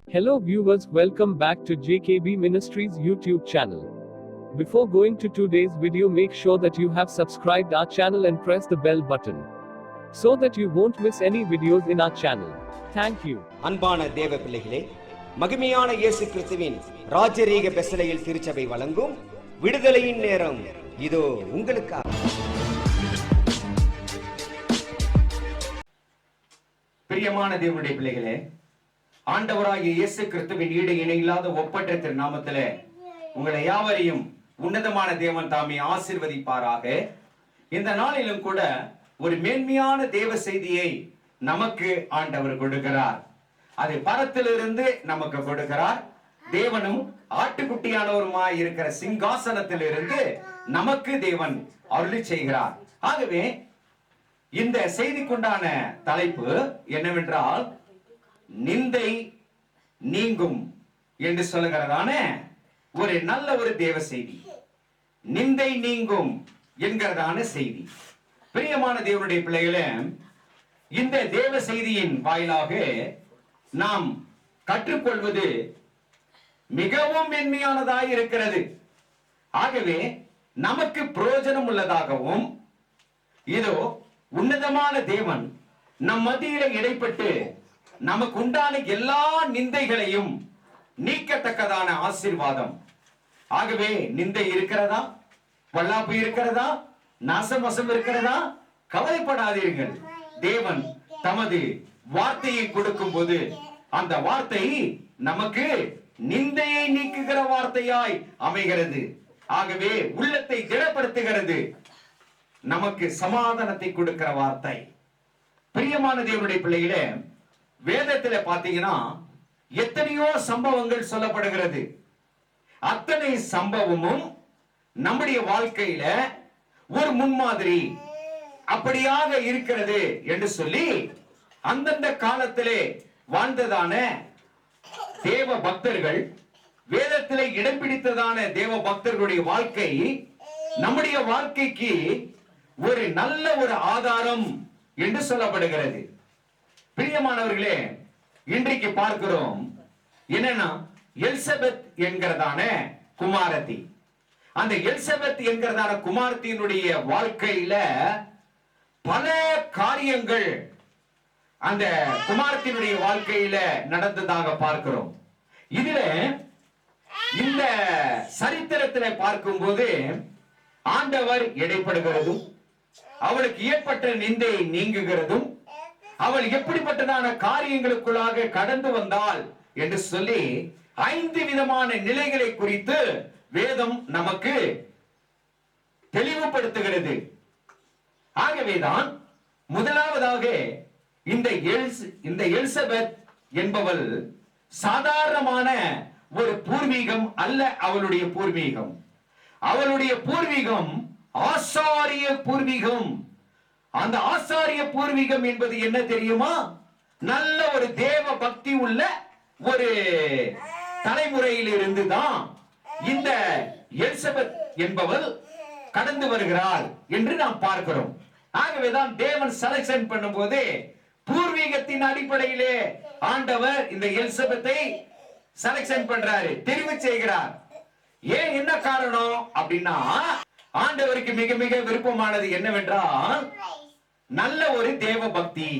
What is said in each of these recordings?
Hello viewers, welcome back to JKB Ministries YouTube channel. Before going to today's video, make sure that you have subscribed our channel and press the bell button so that you won't miss any videos in our channel. Thank you. அன்பான தேவ பிள்ளைகளே, மகிமையான இயேசு கிறிஸ்துவின் ராஜரீக பெசலையில் திருச்சபை வழங்கும் விடுதலையின் நேரம் இதோ உங்களுக்காக. பிரியமான தேவனுடைய பிள்ளைகளே, ஆண்டவராகிய இயேசு கிறிஸ்துவின் ஈடு இணையில்லாத ஒப்பற்ற திருநாமத்திலே உங்களை யாவரையும் உன்னதமான தேவன் தாமே ஆசீர்வதிப்பாராக. இந்த நாளிலும் கூட ஒரு மேன்மையான தேவ செய்தியை நமக்கு ஆண்டவர் கொடுக்கிறார். அதை பரத்திலிருந்து நமக்கு கொடுக்கிறார். தேவனும் ஆட்டுக்குட்டியானவருமாய் இருக்கிற சிங்காசனத்திலிருந்து நமக்கு தேவன் அருளி செய்கிறார். ஆகவே இந்த செய்திக்குண்டான தலைப்பு என்னவென்றால், நிந்தை நீங்கும் என்று சொல்லுகிறதான ஒரு நல்ல ஒரு தேவ செய்தி. நிந்தை நீங்கும் என்கிறதான செய்தி. பிரியமான தேவனுடைய பிள்ளைகளே, இந்த தேவ செய்தியின் வாயிலாக நாம் கற்றுக்கொள்வது மிகவும் மென்மையானதாய் இருக்கிறது. ஆகவே நமக்கு பிரயோஜனம் உள்ளதாகவும், இதோ உன்னதமான தேவன் நம் மத்தியில இடைப்பட்டு நமக்கு உண்டான எல்லா நிந்தைகளையும் நீக்கத்தக்கதான ஆசீர்வாதம். ஆகவே நிந்தை இருக்கிறதா, பொல்லாப்பு இருக்கிறதா, நாசமசம் இருக்கிறதா, கவலைப்படாதீர்கள். தேவன் தமது வார்த்தையை கொடுக்கும் போது அந்த வார்த்தை நமக்கு நிந்தையை நீக்குகிற வார்த்தையாய் அமைகிறது. ஆகவே உள்ளத்தை திடப்படுத்துகிறது, நமக்கு சமாதானத்தை கொடுக்கிற வார்த்தை. பிரியமான தேவனுடைய பிள்ளைகளே, வேதத்துல பாத்தீங்கன்னா எத்தனையோ சம்பவங்கள் சொல்லப்படுகிறது. அத்தனை சம்பவமும் நம்முடைய வாழ்க்கையில ஒரு முன்மாதிரி அப்படியாக இருக்கிறது என்று சொல்லி அந்தந்த காலத்திலே வாழ்ந்ததான தேவ பக்தர்கள், வேதத்திலே இடம் பிடித்ததான தேவ பக்தர்களுடைய வாழ்க்கை நம்முடைய வாழ்க்கைக்கு ஒரு நல்ல ஒரு ஆதாரம் என்று சொல்லப்படுகிறது. பிரியமானவர்களே, இன்றைக்கு பார்க்கிறோம் என்னன்னா, எலிசபெத் என்கிறதான குமாரத்தி. அந்த எலிசபெத் என்கிறதான குமாரத்தினுடைய வாழ்க்கையில பல காரியங்கள் அந்த குமாரத்தினுடைய வாழ்க்கையில நடந்ததாக பார்க்கிறோம். இதுல இந்த சரித்திரத்தில பார்க்கும்போது ஆண்டவர் இடைப்படுகிறதும், அவளுக்கு ஏற்பட்ட நிந்தை நீங்குகிறதும், அவள் எப்படிப்பட்டதான காரியங்களுக்குள்ளாக கடந்து வந்தாள் என்று சொல்லி 5 விதமான நிலைகளை குறித்து வேதம் நமக்கு தெளிவுபடுத்துகிறது. ஆகவேதான் முதலாவதாக இந்த எலிசபெத் என்பவள் சாதாரணமான ஒரு பூர்வீகம் அல்ல. அவளுடைய பூர்வீகம், அவளுடைய பூர்வீகம் ஆசாரிய பூர்வீகம். அந்த ஆசாரிய பூர்வீகம் என்பது என்ன தெரியுமா? நல்ல ஒரு தேவ பக்தி உள்ள ஒரு தலைமுறையில் இருந்துதான் இந்த எலிசபெத் என்பவள் கடந்து வருகிறாள் என்று நாம் பார்க்கிறோம். ஆகவேதான் தேவன் செலக்ஷன் பண்ணும்போது பூர்வீகத்தின் அடிப்படையிலே ஆண்டவர் இந்த எலிசபெத்தை செலக்ஷன் பண்றாரு, தெரிவு செய்கிறார். ஏன், என்ன காரணம் அப்படின்னா, ஆண்டவருக்கு மிக மிக விருப்பமானது என்னவென்றால் நல்ல ஒரு தேவ பக்தி.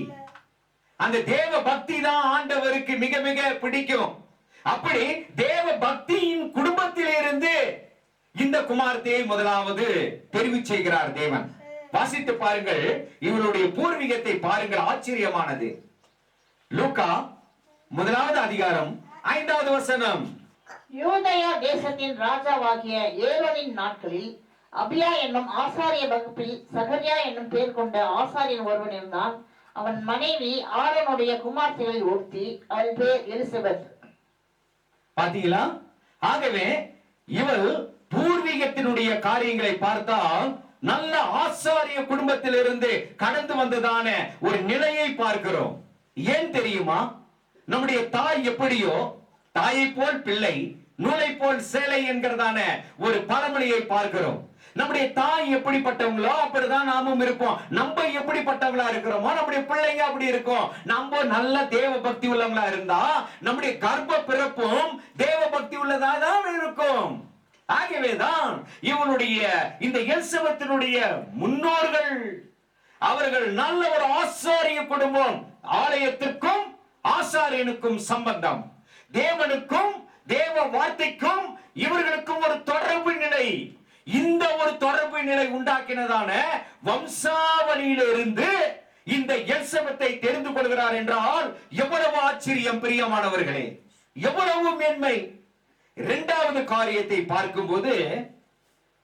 அந்த தேவ பக்தி தான் ஆண்டவருக்கு மிக மிக பிடிக்கும். அப்படி தேவ பக்தியின் குடும்பத்திலிருந்து இந்த குமாரத்தையை முதலாவது தெரிவு செய்கிறார் தேவன். வாசித்து பாருங்கள், இவருடைய பூர்வீகத்தை பாருங்கள், ஆச்சரியமானது. லூக்கா 1வது அதிகாரம் 5வது வசனம். யூதயா தேசத்தின் ராஜாவாகிய ஏரோதின் நாட்களில் அபியா என்னும் ஆசாரிய வகுப்பில் சகரியா என்னும் பெயர் கொண்ட ஆசாரியன் ஒருவன் இருந்தான். அவன் மனைவி ஆரோனுடைய குமார்த்திகளில் ஒருத்தி, அவள் பேர் எலிசபெத். பாத்தீங்களா? ஆகவே இவள் பூர்வீகத்தினுடைய காரியங்களை பார்த்தால் நல்ல ஆசாரிய குடும்பத்திலிருந்து கடந்து வந்ததான ஒரு நிலையை பார்க்கிறோம். ஏன் தெரியுமா? நம்முடைய தாய் எப்படியோ தாயை போல் பிள்ளை, நூலை போல் சேலை என்கிறதான ஒரு பழமொழியை பார்க்கிறோம். நம்முடைய தாய் எப்படிப்பட்டவங்களோ அப்படிதான் நாமும் இருப்போம். நம்ம எப்படிப்பட்டவங்களா இருக்கிறோமோ நம்முடைய பிள்ளைங்க அப்படி இருக்கும். நம்ம நல்ல தேவ பக்தி உள்ளவங்களா இருந்தா நம்முடைய கர்ப்ப பிறப்பும் தேவ பக்தி உள்ளதா தான் இருக்கும். ஆகவேதான் இவனுடைய இந்த எலிசபெத்தினுடைய முன்னோர்கள் அவர்கள் நல்ல ஒரு ஆசாரிய குடும்பம். ஆலயத்திற்கும் ஆசாரியனுக்கும் சம்பந்தம், தேவனுக்கும் தேவ வார்த்தைக்கும் இவர்களுக்கும் ஒரு தொடர்பு நிலை. இந்த ஒரு தொடர்பு நிலை உண்டாக்கினதான வம்சாவளியிலிருந்து இந்த எலிசபெத்தை தெரிந்து கொள்கிறார் என்றால் எவ்வளவு ஆச்சரியம் பிரியமானவர்களே, எவ்வளவு மேன்மை. இரண்டாவது காரியத்தை பார்க்கும்போது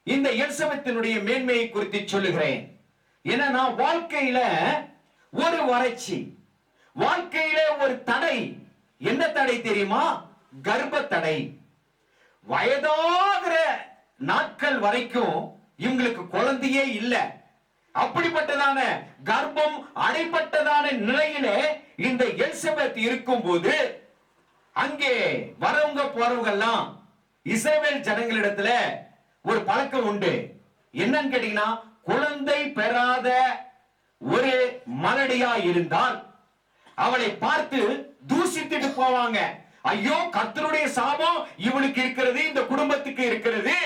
இந்த எலிசபெத்தினுடைய மேன்மையை குறித்து சொல்லுகிறேன். ஏன்னா வாழ்க்கையில ஒரு வறட்சி, வாழ்க்கையில ஒரு தடை. என்ன தடை தெரியுமா? கர்ப்ப தடை. வயதாகிற நாட்கள் வரைக்கும் இவங்களுக்கு குழந்தையே இல்லை. அப்படிப்பட்டதான கர்ப்பம் அடைப்பட்டதான நிலையிலே இந்த எலிசபெத் இருக்கும் போது அங்கே வரவங்க போறவங்க எல்லாம் இஸ்ரவேல் ஜனங்களிடத்துல ஒரு பழக்கம் உண்டு. என்னன்னு கேட்டீங்கன்னா, குழந்தை பெறாத ஒரு மலடியா இருந்தால் அவளை பார்த்து தூசித்துட்டு போவாங்க. ஐயோ, கர்த்தருடைய சாபம் இவனுக்கு இருக்கிறது, இந்த குடும்பத்துக்கு இருக்கிறது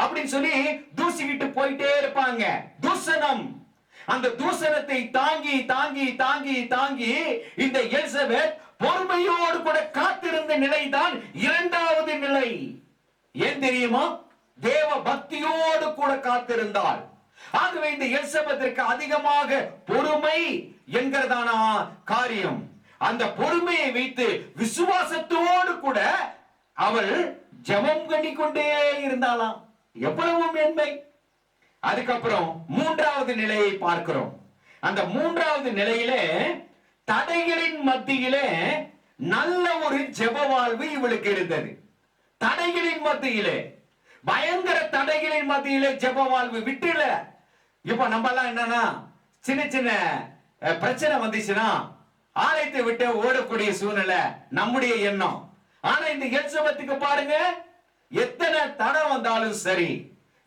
அப்படின்னு சொல்லி தூசிக்கிட்டு போயிட்டே இருப்பாங்க. தூசணம். அந்த தூசணத்தை தாங்கி தாங்கி தாங்கி தாங்கி இந்த எலிசபெத் பொறுமையோடு கூட காத்திருந்த நிலைதான் இரண்டாவது நிலை. ஏன் தெரியுமா? தேவ பக்தியோடு கூட காத்திருந்தாள். ஆகவே இந்த எலிசபெத்திற்கு அதிகமாக பொறுமை என்கிறதான காரியம், அந்த பொறுமையை வைத்து விசுவாசத்தோடு கூட அவள் ஜெபம் பண்ணிக்கொண்டே இருந்தாளாம். எவ்வளவு மேன்மை. அதுக்கப்புறம் மூன்றாவது நிலையை பார்க்கிறோம். அந்த மூன்றாவது நிலையிலே தடைகளின் மத்தியிலே நல்ல ஒரு ஜெப வாழ்வு இவளுக்கு இருந்தது. தடைகளின் மத்தியிலே, பயங்கர தடைகளின் மத்தியிலே ஜெப வாழ்வு விட்டுல. இப்ப நம்ம எல்லாம் என்னன்னா, சின்ன சின்ன பிரச்சனை வந்துச்சுன்னா ஆலயத்தை விட்டு ஓடக்கூடிய சூழ்நிலை நம்முடைய எண்ணம். ஆனா இந்த எலிசபெத்துக்கு பாருங்க, எத்தனை தடை வந்தாலும் சரி,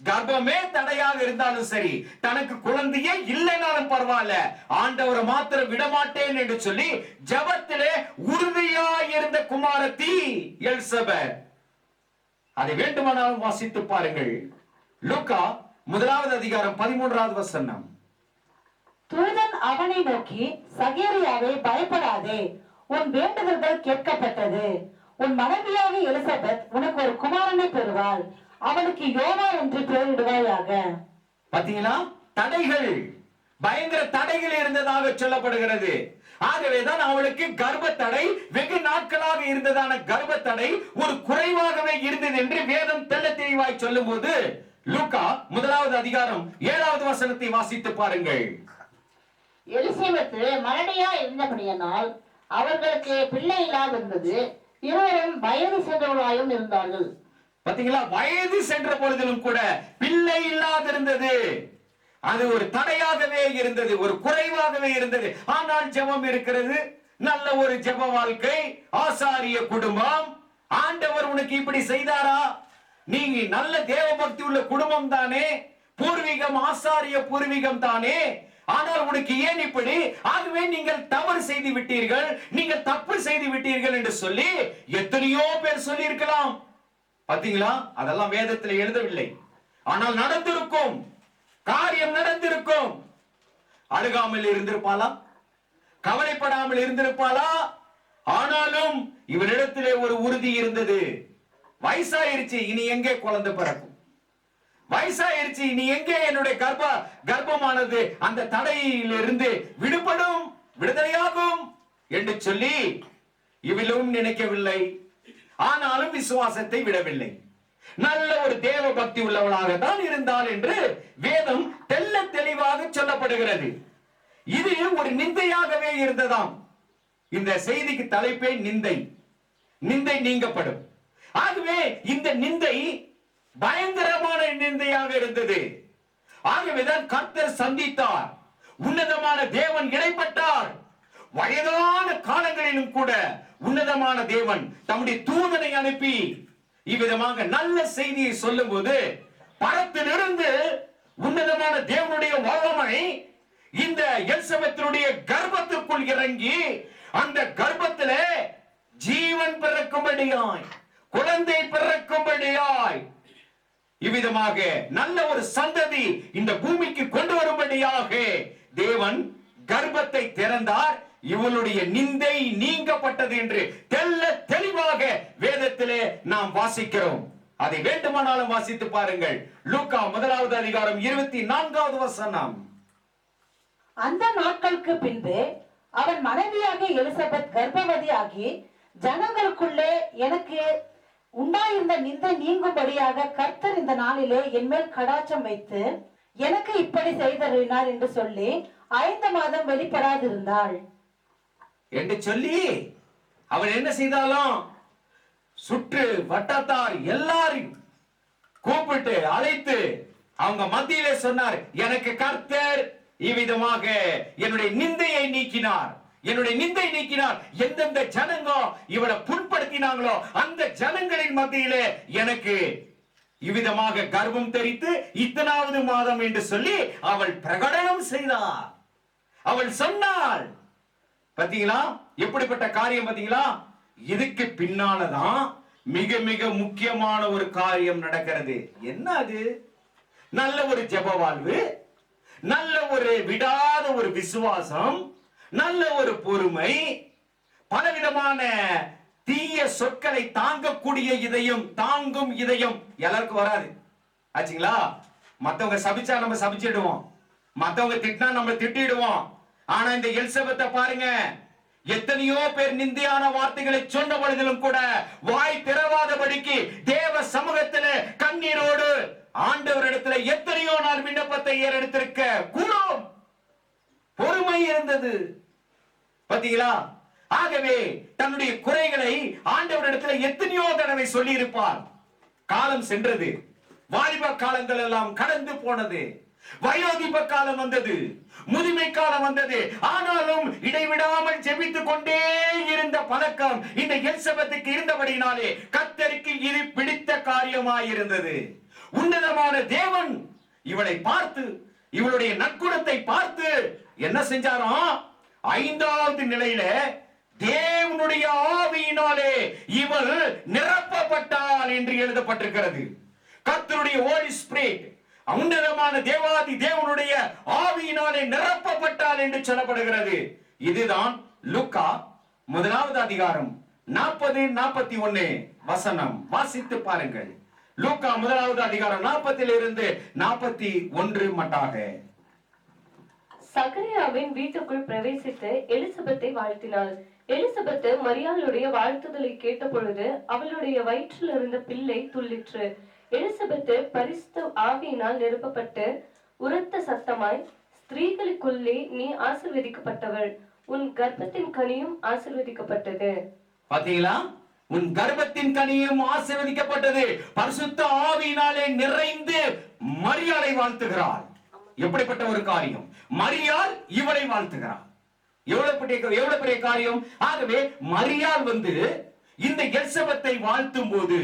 கர்ப்பமே தடையாக இருந்தாலும் சரி, தனக்கு குழந்தையே இல்லைனாலும் பரவாயில்ல, ஆண்டவரை மாத்திரம் விடமாட்டேன் என்று சொல்லி ஜெபத்திலே உறுதியாய் இருந்த குமாரத்தி எலிசபெத். அதை வேண்டுமானாலும் வாசித்து பாருங்கள். லூக்கா 1வது அதிகாரம் 13வது வசனம். தூதன் அவனை நோக்கி, சகேரியாவே, பயப்படாதே, உன் வேண்டுதல்கள் கேட்கப்பட்டது. உன் மனைவியாக எலிசபெத் உனக்கு ஒரு குமாரனை பெறுவாள். அவனுக்கு யோனா என்று பெயரிடுவாயாக. பாத்தீங்களா? தடைகள், பயங்கர தடைகள் இருந்ததாக சொல்லப்படுகிறது. ஆகவேதான் அவளுக்கு கர்ப்ப தடை, வெகு நாட்களாக இருந்ததான கர்ப்ப தடை ஒரு குறைவாகவே இருந்தது என்று வேதம் தெள்ள தெளிவாய் சொல்லும் போது லூக்கா 1வது அதிகாரம் 7வது வசனத்தை வாசித்து பாருங்கள். எலிசபெத் மலடியா இருந்தபடியானால் அவர்களுக்கு பிள்ளை இல்லாதிருந்தது. இருவரும் வயது சென்றவர்களாயும் இருந்தார்கள். பாத்தீங்களா? வயது சென்ற பொழுதிலும் கூட பிள்ளை இல்லாதிருந்தது. அது ஒரு தடையாகவே இருந்தது, ஒரு குறைவாகவே இருந்தது. ஆனால் ஜெபம் இருக்கிறது, நல்ல ஒரு ஜெப வாழ்க்கை, ஆசாரிய குடும்பம். ஆண்டவர் உனக்கு இப்படி செய்தாரா? நீ நல்ல தேவ பக்தி உள்ள குடும்பம் தானே, பூர்வீகம் ஆசாரிய பூர்வீகம் தானே, ஆனால் உனக்கு ஏன் இப்படி? ஆகவே நீங்கள் தவறு செய்து விட்டீர்கள், நீங்கள் தப்பு செய்து விட்டீர்கள் என்று சொல்லி எத்தனையோ பேர் சொல்லி இருக்கலாம். பாத்தீங்களா? அதெல்லாம் வேதத்தில் எழுதவில்லை, ஆனால் நடந்திருக்கும், காரியம் நடந்திருக்கும். அழுகாமல் இருந்திருப்பாளா? கவலைப்படாமல் இருந்திருப்பாளா? ஆனாலும் இவனிடத்திலே ஒரு உறுதி இருந்தது. வயசாயிருச்சு, இனி எங்கே குழந்தை பிறக்கும்? வயசாயிருச்சு, இனி எங்கே என்னுடைய கர்ப்பமானது அந்த தடையிலிருந்து விடுபடும், விடுதலையாகும் என்று சொல்லி இவளும் நினைக்கவில்லை. ஆனாலும் விசுவாசத்தை விடவில்லை. நல்ல ஒரு தேவ பக்தி உள்ளவளாக தான் இருந்தாள் என்று வேதம் தெள்ள தெளிவாக சொல்லப்படுகிறது. இது ஒரு நிந்தையாகவே இருந்ததாம். இந்த செய்திக்கு தலைப்பே நிந்தை. நிந்தை நீங்கப்படும். ஆகவே இந்த நிந்தை பயங்கரமான நிந்தையாக இருந்தது. ஆகவேதான் கர்த்தர் சந்தித்தார், உன்னதமான தேவன் இடைப்பட்டார். வயதான காலங்களிலும் கூட உன்னதமான தேவன் தம்முடைய தூதனை அனுப்பி இவ்விதமாக நல்ல செய்தியை சொல்லும் போது பரத்திலிருந்து உன்னதமான தேவனுடைய வல்லமை இந்த எலிசபெத்தினுடைய கர்ப்பத்திற்குள் இறங்கி அந்த கர்ப்பத்திலே ஜீவன் பிறக்கும்படியாய், குழந்தை பிறக்கும்படியாய், இவ்விதமாக நல்ல ஒரு சந்ததி இந்த பூமிக்கு கொண்டு வரும்படியாக தேவன் கர்ப்பத்தை திறந்தார். இவளுடைய நிந்தை நீங்கப்பட்டது என்று தெல்ல தெளிவாக வேதத்திலே நாம் வாசிக்கிறோம். அதை வேண்டுமானாலும் வாசித்து பாருங்கள். லூக்கா 1வது அதிகாரம் 24வது வசனம். அந்த நாட்களுக்கு பின்பு அவன் மனைவியாக எலிசபெத் கர்ப்பவதியாகி ஜனங்களுக்குள்ளே எனக்கு உண்டாயிருந்த நிந்தை நீங்கும்படியாக கர்த்தர் இந்த நாளிலே என் மேல் கடாட்சம் வைத்து எனக்கு இப்படி செய்தருளினார் என்று சொல்லி 5 மாதம் வெளிப்படாதிருந்தாள் என்று சொல்லி அவன் என்ன செய்தாலும் சுற்று வட்டத்தார் எல்லாரையும் கூப்பிட்டு அழைத்து அவங்க மத்தியிலே சொன்னார், எனக்கு கர்த்தர் இவ்விதமாக என்னுடைய நிந்தையை நீக்கினார், என்னுடைய நிந்தை நீக்கினார். எந்தெந்த ஜனங்க இவளை புண்படுத்தினாங்களோ அந்த ஜனங்களின் மத்தியிலே எனக்கு இவ்விதமாக கர்ப்பம் தெரித்து இத்தனாவது மாதம் என்று சொல்லி அவள் பிரகடனம் செய்தார். அவள் சொன்னாள். பாத்தீங்களா எப்படிப்பட்ட காரியம்? பாத்தீங்களா, இதுக்கு பின்னாலதான் மிக மிக முக்கியமான ஒரு காரியம் நடக்கிறது. என்ன அது? நல்ல ஒரு ஜெப வாழ்வு, நல்ல ஒரு விடாத ஒரு விசுவாசம், நல்ல ஒரு பொறுமை, பலவிதமான தீய சொற்களை தாங்கக்கூடிய இதயம், தாங்கும் இதயம் எல்லாருக்கும் வராது ஆச்சுங்களா? மத்தவங்க சபிச்சா நம்ம சபிச்சிடுவோம், மத்தவங்க திட்டினா நம்ம திட்டிடுவோம். ஆனா இந்த எலிசபெத்தை பாருங்க, எத்தனையோ பேர் நிந்தையான வார்த்தைகளை சொன்ன பொழுதிலும் கூட வாய் திறவாதபடிக்கு தேவ சமூகத்தில் கண்ணீரோடு ஆண்டவரிடத்துல எத்தனையோ நாள் விண்ணப்பத்தை ஏறெடுத்திருக்க கூடும் பொறுமை இருந்தது. பாத்தீங்களா? ஆகவே தன்னுடைய குறைகளை ஆண்டவரிடத்துல எத்தனையோ தடவை சொல்லி இருப்பார். காலம் சென்றது, வாலிப காலங்கள் எல்லாம் கடந்து போனது, வயோதிப காலம் வந்தது, முதுமை காலம் வந்தது. ஆனாலும் இடைவிடாமல் ஜெபித்துக் கொண்டே இருந்த பழக்கம் இந்த எலிசபெத்துக்கு இருந்தபடினாலே கர்த்தருக்கு இது பிடித்த காரியமாயிருந்தது. உன்னதமான தேவன் இவளை பார்த்து, இவளுடைய நற்குணத்தை பார்த்து என்ன செஞ்சாராம்? 5வது நிலையில தேவனுடைய ஆவியினாலே இவள் நிரப்பப்பட்டாள் என்று எழுதப்பட்டிருக்கிறது. கர்த்தருடைய ஹோலி ஸ்பிரிட், உன்னதமான தேவாதி தேவனுடைய ஆவியினாலே நிரப்பப்பட்டாள் என்று சொல்லப்படுகிறது. இதுதான் லூக்கா 1வது அதிகாரம் 40-41 வசனம். வாசித்து பாருங்கள். லூக்கா 1வது அதிகாரம் 40 41 மட்டாக. சகரியாவின் வீட்டுக்குள் பிரவேசித்து எலிசபெத்தை வாழ்த்தினாள். எலிசபெத்து மரியாளுடைய வாழ்த்துதலை கேட்ட பொழுது அவளுடைய வயிற்றில் இருந்த பிள்ளை துள்ளிற்று. எலிசபெத்து பரிசுத்த ஆவியினால் நிரப்பப்பட்டு உரத்த சத்தமாய், ஸ்திரீகளுக்குள்ளே நீ ஆசீர்வதிக்கப்பட்டவள், உன் கர்ப்பத்தின் கனியும் ஆசீர்வதிக்கப்பட்டது. பாத்தீங்களா? உன் கர்ப்பத்தின் கனியும் ஆசீர்வதிக்கப்பட்டது. பரிசுத்த ஆவியினாலே நிறைந்து மரியாளை வாழ்த்துகிறாள். எப்படிப்பட்ட ஒரு காரியம்! மரியாள் இவளை வாழ்த்துகிறாள். எவ்வளவு பெரிய காரியம்! ஆகவே மரியாள் வந்து இந்த எலிசபெத்தை வாழ்த்தும் போது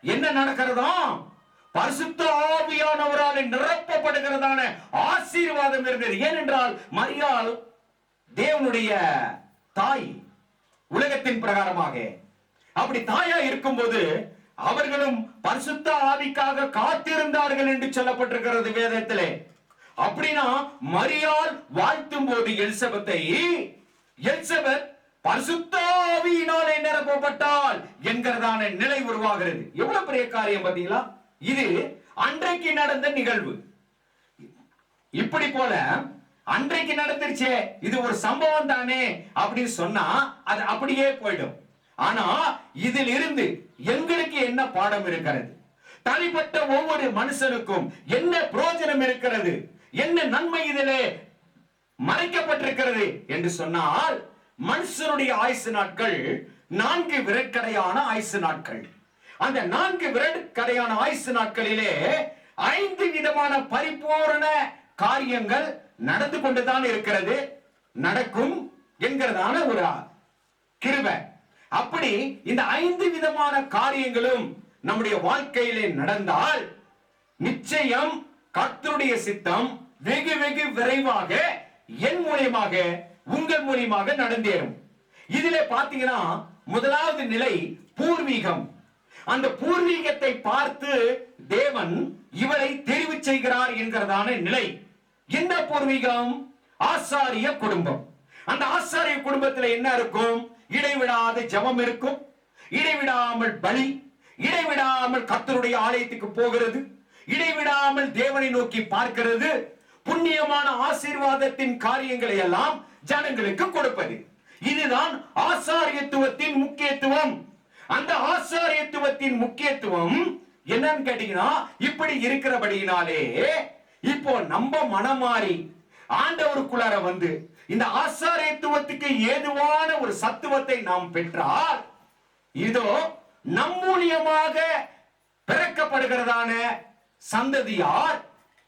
என்ன நடக்கிறதா? பரிசுத்த ஆவியானவரால் நிரப்பப்படுகிறதான ஆசீர்வாதம் இருந்தது. ஏனென்றால் மரியாள் தேவனுடைய தாய், உலகத்தின் பிரகாரமாக அப்படி தாயா இருக்கும்போது அவர்களும் பரிசுத்த ஆவிக்காக காத்திருந்தார்கள் என்று சொல்லப்பட்டிருக்கிறது வேதத்திலே. அப்படின்னா மரியாள் வாழ்த்தும் போது எலிசபெத்தை, எலிசபெத் பரிசுத்த ஆவியினாலே நிரப்பப்பட்டால் என்கிறதான நிலை உருவாகிறது. எவ்வளவு பெரிய காரியம் பாத்தீங்களா? இது அன்றைக்கு நடந்த நிகழ்வு. இப்படி போல அன்றைக்கு நடந்துருச்சே, இது ஒரு சம்பவம் தானே அப்படின்னு சொன்னா அது அப்படியே போயிடும். ஆனா இதில் இருந்து எங்களுக்கு என்ன பாடம் இருக்கிறது? தனிப்பட்ட ஒவ்வொரு மனுஷனுக்கும் என்ன பிரயோஜனம் இருக்கிறது? என்ன நன்மை இதிலே மறைக்கப்பட்டிருக்கிறது என்று சொன்னால், மனுஷனுடைய ஆயுசு நாட்கள் 4 விரட்கடையான ஆயுசு நாட்கள். அந்த 4 விரட்கடையான ஆயுசு நாட்களிலே 5 விதமான பரிபூரண காரியங்கள் நடந்து கொண்டுதான் இருக்கிறது, நடக்கும் என்கிறதான ஒரு கிருபை. அப்படி இந்த 5 விதமான காரியங்களும் நம்முடைய வாழ்க்கையிலே நடந்தால் நிச்சயம் கர்த்தருடைய சித்தம் வெகு வெகு விரைவாக என் மூலியமாக உங்கள் மூலியமாக நடந்தேறும். இதிலே பாத்தீங்கன்னா முதலாவது நிலை பூர்வீகம். அந்த பூர்வீகத்தை பார்த்து தேவன் இவரை தெரிவு செய்கிறார் என்கிறதான நிலை. என்ன பூர்வீகம்? ஆசாரிய குடும்பம். அந்த ஆசாரிய குடும்பத்தில் என்ன இருக்கும்? இடைவிடாத ஜெபம் இருக்கும், இடைவிடாமல் பலி, இடைவிடாமல் கர்த்தருடைய ஆலயத்துக்கு போகிறது, இடைவிடாமல் தேவனை நோக்கி பார்க்கிறது, புண்ணியமான ஆசீர்வாதத்தின் காரியங்களை எல்லாம் ஜனங்களுக்கு கொடுப்பது. இதுதான் ஆசாரியத்துவத்தின் முக்கியத்துவம். அந்த ஆசாரியத்துவத்தின் முக்கியத்துவம் என்னன்னு கேட்டீங்கன்னா, இப்படி இருக்கிறபடியினாலே இப்போ நம்ம மனம் மாறி ஆண்டவருக்குள்ளார வந்து இந்த ஆசாரியத்துவத்துக்கு ஏதுவான ஒரு சத்துவத்தை நாம் பெற்றால், இதோ நம் மூலியமாக பிறக்கப்படுகிறதான சந்ததியார்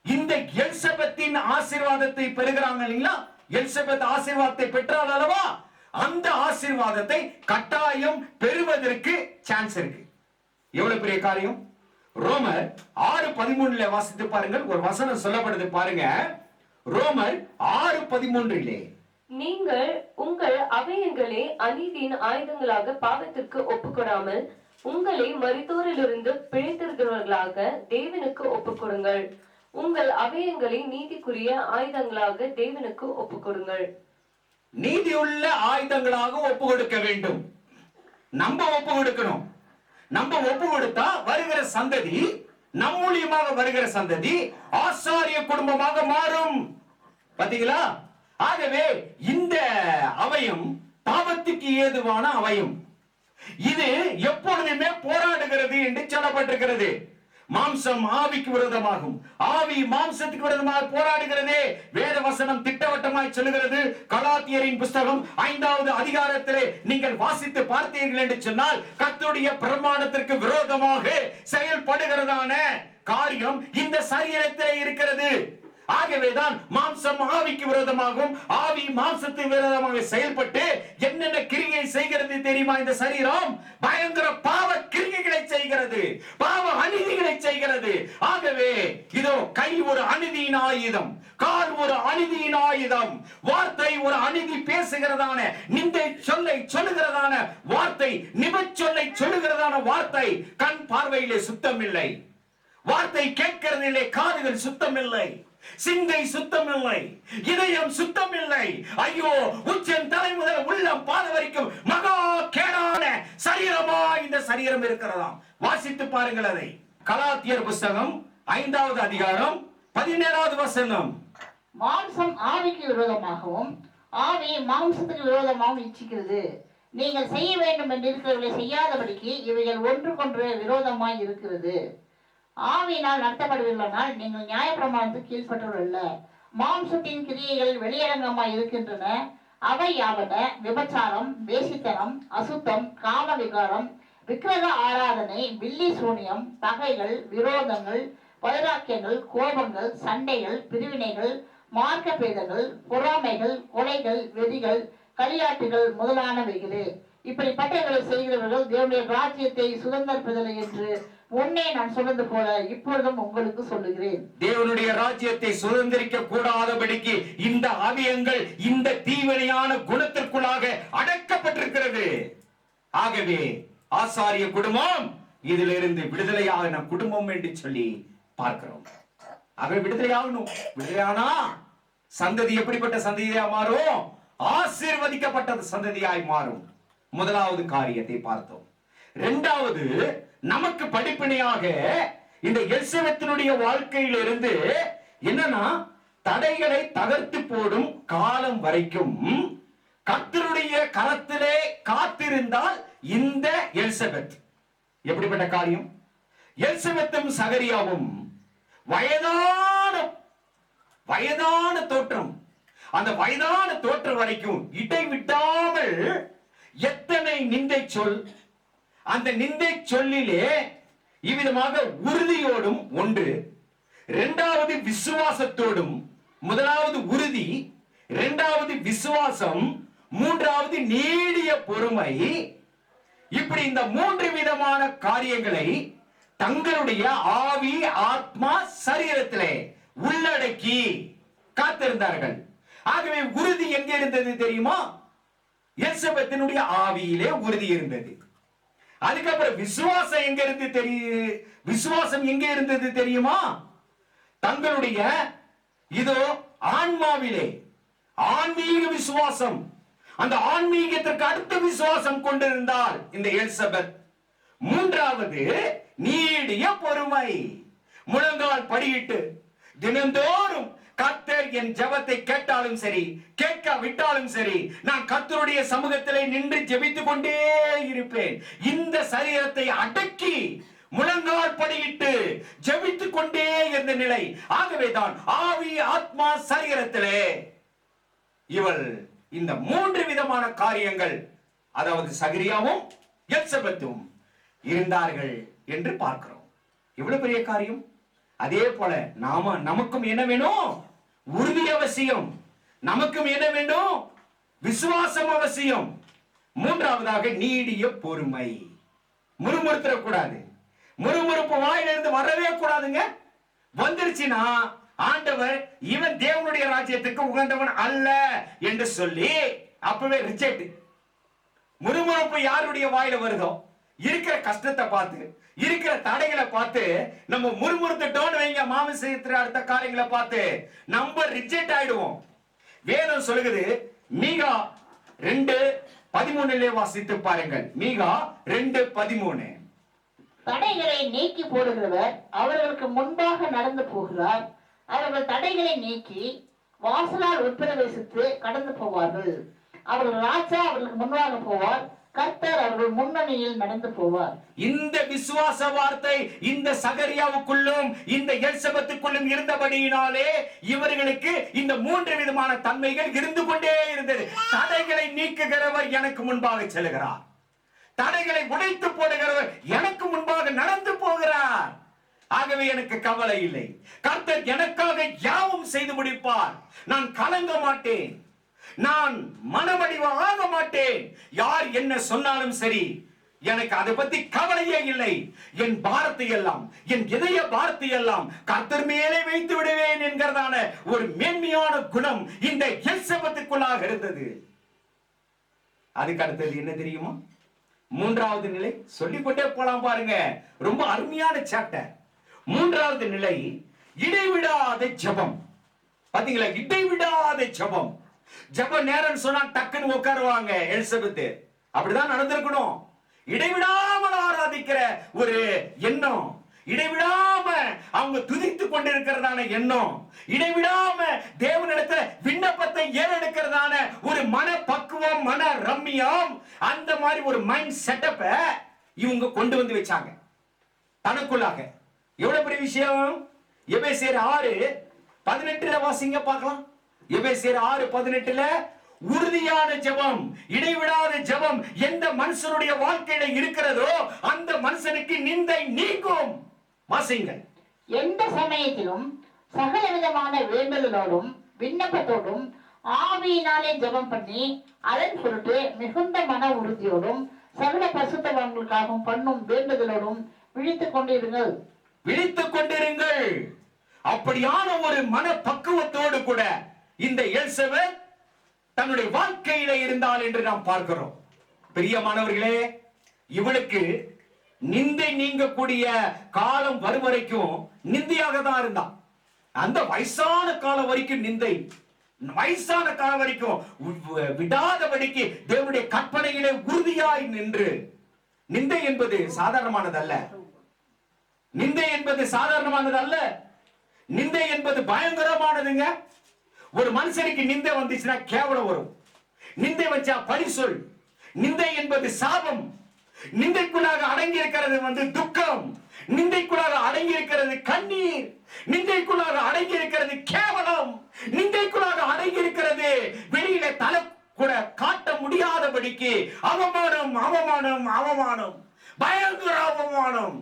இந்த எலிசபெத்தின் ஆசீர்வாதத்தை பெறுகிறாங்க இல்லைங்களா? எலிசபெத் ஆசீர்வாதத்தை பெற்றால் அல்லவா, அந்த ஆசீர்வாதத்தை கட்டாயம் பெறுவதற்கு சான்ஸ் இருக்கு. எவ்வளவு பெரிய காரியம்! ரோமர் 6:13 வாசித்து பாருங்கள். ஒரு வசனம் சொல்லப்படுது பாருங்க. ரோமர் 6:13 நீங்கள் உங்கள் அவயங்களை அநீதியின் ஆயுதங்களாக பாவத்திற்கு ஒப்புக்கொடாமல் உங்களை மரித்தோரிலிருந்து பிழைத்திருக்கிறவர்களாக தேவனுக்கு ஒப்புக்கொடுங்கள். உங்கள் அவயங்களை நீதிக்குரிய ஆயுதங்களாக தேவனுக்கு ஒப்புக்கொடுங்கள். நீதியுள்ள ஆயுதங்களாக ஒப்பு கொடுக்க வேண்டும். நம்ம ஒப்பு கொடுக்கணும். நம்ம ஒப்பு கொடுத்தா வருகிற சந்ததி, நம் மூலியமாக வருகிற சந்ததி ஆசாரிய குடும்பமாக மாறும். பாத்தீங்களா? ஆகவே இந்த அவயம் பாவத்துக்கு ஏதுவான அவயம். இது எப்பொழுதுமே போராடுகிறது என்று சொல்லப்பட்டிருக்கிறது. மாம்சம் ஆவிக்கு விரோதமாகும், ஆவி மாம்சத்துக்கு விரோதமாக போராடுகிறது. வேத வசனம் திட்டவட்டமாய் சொல்லுகிறது. கலாத்தியரின் புஸ்தகம் 5வது அதிகாரத்திலே நீங்கள் வாசித்து பார்த்தீர்கள் என்று சொன்னால், கர்த்தருடைய பிரமாணத்திற்கு விரோதமாக செயல்படுகிறதான காரியம் இந்த சரீரத்திலே இருக்கிறது. ஆகவேதான் மாம்சம் ஆவிக்கு விரோதமாகும், ஆவி மாம்சத்துக்கு விரோதமாக செயல்பட்டு என்னென்ன கிரியை செய்கிறது தெரியுமா? இந்த சரீரம் பயங்கர பாவ கிரியைகளை செய்கிறது, பாவ அநீதிகளை செய்கிறது. ஆகவே இதோ கை ஒரு அநீதியின் ஆயுதம், கால் ஒரு அநீதியின் ஆயுதம், வார்த்தை ஒரு அநீதி பேசுகிறதான, நிந்தை சொல்லை சொல்லுகிறதான வார்த்தை, நிபச்சொல்லை சொல்லுகிறதான வார்த்தை. கண் பார்வையிலே சுத்தம் இல்லை, வார்த்தை கேட்கிறதிலே காதுகள் சுத்தம் இல்லை, சிந்தை சுத்தம் இல்லை, இதயம் சுத்தம் இல்லை. ஐயோ, உச்சன் தலை முதல் உள்ளம் பாத வரைக்கும் மகா கேடான சரீரமா இந்த சரீரம் இருக்கிறதாம். வாசித்து பாருங்கள் அதை. கலாத்தியர் புஸ்தகம் 5வது அதிகாரம் 17வது வசனம். மாம்சம் ஆவிக்கு விரோதமாகவும் ஆவி மாம்சத்துக்கு விரோதமாகவும் இச்சிக்கிறது. நீங்கள் செய்ய வேண்டும் என்று இருக்கிறவர்களை செய்யாதபடிக்கு இவைகள் ஒன்றுக்கொன்று விரோதமாய் இருக்கிறது. ஆவியினால் நடத்தப்படுவீர்களானால் நீங்கள் நியாயப்பிரமாணத்துக்கு கீழ்ப்பட்டவர்கள் அல்ல. மாம்சத்தின் கிரியைகள் வெளியரங்கமாய் இருக்கின்றன. அவை யாவன: விபச்சாரம், வேசித்தனம், அசுத்தம், காம விகாரம், விக்கிரக ஆராதனை, பில்லி சூனியம், பகைகள், விரோதங்கள், வைராக்கியங்கள், கோபங்கள், சண்டைகள், பிரிவினைகள், மார்க்க பேதங்கள், பொறாமைகள், கொலைகள், வெறிகள், களியாட்டுகள் முதலானவைகளே. இப்படிப்பட்டவர்களை செய்கிறவர்கள் தேவனுடைய ராஜ்யத்தை சுதந்திரிப்பதில்லை என்று முன்னே நான் சொன்னது போல இப்பொழுதும் உங்களுக்கு சொல்லுகிறேன். தேவனுடைய ராஜ்யத்தை சுதந்திரிக்க கூடாதபடிக்கு இந்த ஆவியங்கள் இந்த தீவினையான குணத்திற்குள்ளாக அடக்கப்பட்டிருக்கிறது. ஆகவே ஆசாரிய குடும்பம் இதிலிருந்து விடுதலையான குடும்பம் என்று சொல்லி பார்க்கிறோம். ஆகவே விடுதலையாகணும். விடுதலையானா சந்ததி எப்படிப்பட்ட சந்ததியா மாறும்? ஆசீர்வதிக்கப்பட்ட சந்ததியாய் மாறும். முதலாவது காரியத்தை பார்த்தோம். இரண்டாவது, நமக்கு படிப்பினையாக இந்த எலிசபெத்தினுடைய வாழ்க்கையிலிருந்து என்னன்னா, தடைகளை தகர்த்து போடும் காலம் வரைக்கும் கர்த்தருடைய கரத்திலே காத்திருந்தால் இந்த எலிசபெத். எப்படிப்பட்ட காரியம்! எலிசபெத்தும் சகரியாவும் வயதான தோற்றம். அந்த வயதான தோற்றம் வரைக்கும் இடைவிடாமல் எத்தனை நிந்தை சொல், அந்த நிந்தை சொல்லிலே இவ்விதமாக உறுதியோடும் ஒன்று, இரண்டாவது விசுவாசத்தோடும், முதலாவது உறுதி, இரண்டாவது விசுவாசம், மூன்றாவது நீடிய பொறுமை. இப்படி இந்த 3 விதமான காரியங்களை தங்களுடைய ஆவி, ஆத்மா, சரீரத்திலே உள்ளடக்கி காத்திருந்தார்கள். ஆகவே உறுதி எங்க இருந்தது தெரியுமா? எலிசபெத்தினுடைய ஆவியிலே உறுதி இருந்தது. அதுக்கப்புறம் விசுவாசம் எங்க இருந்து விசுவாசம் எங்க இருந்தது தெரியுமா? தங்களுடைய இதோ ஆன்மாவிலே ஆன்மீக விசுவாசம். அந்த ஆன்மீகத்திற்கு அடுத்த விசுவாசம் கொண்டிருந்தால் இந்த எலிசபெத். மூன்றாவது நீடிய பொறுமை. முழங்கால் படியிட்டு தினந்தோறும் கர்த்தர் என் ஜெபத்தை கேட்டாலும் சரி, கேட்காவிட்டாலும் சரி, நான் கர்த்தருடைய சமூகத்திலே நின்று ஜெபித்துக் கொண்டே இருப்பேன். இந்த சரீரத்தை அடக்கி முழங்கால் படியிட்டு ஜெபித்துக் கொண்டே இருந்த நிலை. ஆகவேதான் ஆவி, ஆத்மா, சரீரத்திலே இவள் இந்த மூன்று விதமான காரியங்கள், அதாவது சகரியாவும் எலிசபெத்தும் இருந்தார்கள் என்று பார்க்கிறோம். இவ்வளவு பெரிய காரியம். அதே போல நமக்கும் என்ன வேணும்? உறுதி அவசியம். நமக்கும் என்ன வேண்டும்? விசுவாசம் அவசியம். மூன்றாவதாக நீடிய பொறுமை. முறுமுறுத்தர கூடாது. முறுமுறுப்பு வாயிலிருந்து வரவே கூடாதுங்க. வந்துருச்சுன்னா ஆண்டவர் இவன் தேவனுடைய ராஜ்யத்துக்கு உகந்தவன் அல்ல என்று சொல்லி அப்பவே ரிஜெக்ட். முறுமுறுப்பு யாருடைய வாயில வருதோ, இருக்கிற கஷ்டத்தை பார்த்து, இருக்கிற தடைகளை பார்த்து நம்ம முறுமுறுத்துட்டோம்னு வைங்க, மாமிசத்திர அடுத்த காரியங்களை பார்த்து நம்ம ரிஜெக்ட் ஆயிடுவோம். வேதம் சொல்லுகிறது, மீகா 2:13 வாசித்து பாருங்கள். மீகா 2:13. தடைகளை நீக்கி போடுகிறவர் அவர்களுக்கு முன்பாக நடந்து போகிறார். அவர்கள் தடைகளை நீக்கி வாசலால் உட்பிரவேசித்து கடந்து போவார்கள். அவர்கள் ராஜா அவர்களுக்கு முன்பாக போவார். கர்த்தர் அவர்கள் முன்னணியில் நடந்து போவார். இந்த விசுவாச வார்த்தை இந்த சகரியாவுக்குள்ளும் இந்த எலிசபெத்துக்குள்ளும் இருந்தபடியினாலே இவர்களுக்கு இந்த மூன்று விதமான தன்மைகள் இருந்து கொண்டே இருந்தது. தடைகளை நீக்குகிறவர் எனக்கு முன்பாக செல்கிறார். தடைகளை உடைத்து போடுகிறவர் எனக்கு முன்பாக நடந்து போகிறார். ஆகவே எனக்கு கவலை இல்லை. கர்த்தர் எனக்காக யாவும் செய்து முடிப்பார். நான் கலங்க மாட்டேன். நான் மனமடிவு ஆக மாட்டேன். யார் என்ன சொன்னாலும் சரி, எனக்கு அதை பத்தி கவலையே இல்லை. என் பாரத்தை எல்லாம், என் இதய பாரத்தை எல்லாம் கர்த்தர் மேலே வைத்து விடுவேன் என்கிறதான ஒரு மேன்மையான குணம் இந்த எலிசபெத்துக்குள்ளாக இருந்தது. அதுக்கு அடுத்தது என்ன தெரியுமா? மூன்றாவது நிலை. சொல்லிக்கொண்டே போலாம் பாருங்க, ரொம்ப அருமையான சாப்டர். மூன்றாவது நிலை இடைவிடாத ஜெபம். பாத்தீங்களா? இடைவிடாத ஜெபம். ஜெப நேரம் சொன்னா டக்குன்னு உட்காருவாங்க எலிசபெத். அப்படிதான் நடந்திருக்கணும். இடைவிடாமல் ஆராதிக்கிற ஒரு எண்ணம், இடைவிடாம அவங்க துதித்துக் கொண்டிருக்கிறதான எண்ணம், இடைவிடாம தேவனிடத்துல விண்ணப்பத்தை ஏறெடுக்கிறதான ஒரு மன பக்குவம், மன ரம்மியம், அந்த மாதிரி ஒரு மைண்ட் செட்டப்ப இவங்க கொண்டு வந்து வச்சாங்க தனக்குள்ளாக. எவ்வளவு பெரிய விஷயம்! எபேசியர் 6:18 வாசிங்க பார்க்கலாம். எபேசியர் 6:18 உறுதியான ஜெபம், இடைவிடாத ஜெபம் எந்த மனுஷனுடைய வாழ்க்கையில இருக்கிறதோ அந்த மனுஷனுக்கு நிந்தை நீங்கும். வாசிங்கள். எந்த சமயத்திலும் சகல விதமான வேண்டுதலோடும் விண்ணப்பத்தோடும் ஆவியினாலே ஜெபம் பண்ணி அதன் பொருட்டு மிகுந்த மன உறுதியோடும் சகல பரிசுத்தவான்களுக்காகவும் பண்ணும் வேண்டுதலோடும் விழித்துக் கொண்டிருங்கள். விழித்துக் கொண்டிருங்கள். அப்படியான ஒரு மன பக்குவத்தோடு கூட இந்த எலிசபெத் தன்னுடைய வாழ்க்கையில இருந்தால் என்று நாம் பார்க்கிறோம். பிரியமானவர்களே, இவளுக்கு நிந்தை நீங்கக்கூடிய காலம் வரும் வரைக்கும் நிந்தையாக தான் இருந்தான். அந்த வயசான காலம் வரைக்கும் நிந்தை, வயசான காலம் வரைக்கும் விடாதபடிக்கு தேவனுடைய கற்பனையிலே உறுதியாய் நின்று. நிந்தை என்பது சாதாரணமானதல்ல. நிந்தை என்பது சாதாரணமானதல்ல. நிந்தை என்பது பயங்கரமானதுங்க. ஒரு மனுஷனுக்கு நிந்தை வந்துச்சுன்னா கேவலம் வரும். நிந்தை வச்சா பழி சொல். நிந்தை என்பது சாபம். நிந்தைக்குள்ளாக அடங்கி இருக்கிறது துக்கம். நிந்தைக்குள்ளாக அடங்கி இருக்கிறது கண்ணீர். நிந்தைக்குள்ளாக அடங்கி இருக்கிறது கேவலம். நிந்தைக்குள்ளாக அடங்கி இருக்கிறது வெளியில தலை கூட காட்ட முடியாதபடிக்கு அவமானம், அவமானம், அவமானம், பயங்கர அவமானம்.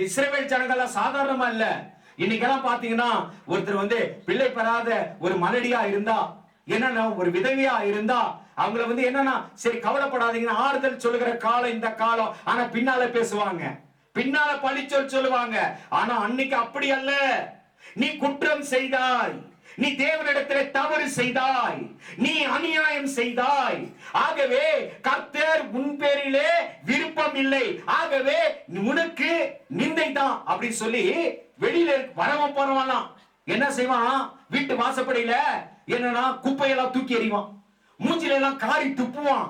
இஸ்ரவேல் ஜனங்கள் சாதாரணமா இல்ல. இன்னைக்கெல்லாம் பாத்தீங்கன்னா ஒருத்தர் பிள்ளை பெறாத ஒரு மலடியா இருந்தா, என்னன்னா ஒரு விதவையா இருந்தா, அவங்கள என்னன்னா சரி கவலைப்படாதீங்கன்னு ஆறுதல் சொல்லுகிற காலம் இந்த காலம். ஆனா பின்னால பேசுவாங்க, பின்னால பழிச்சொல் சொல்லுவாங்க. ஆனா அன்னைக்கு அப்படி அல்ல. நீ குற்றம் செய்தாய், நீ தேவனிடத்தில் தவறு செய்தாய், நீ அநியாயம் செய்தாய், ஆகவே கர்த்தர் உன் பேரிலே விருப்பம் இல்லை, ஆகவே உனக்கு நிந்தை தான் அப்படி சொல்லி வெளியில வரவன் போறவன் என்ன செய்வான்? வீட்டு வாசப்படியில என்னன்னா குப்பையெல்லாம் தூக்கி எறிவான், மூஞ்சில எல்லாம் காரி துப்புவான்.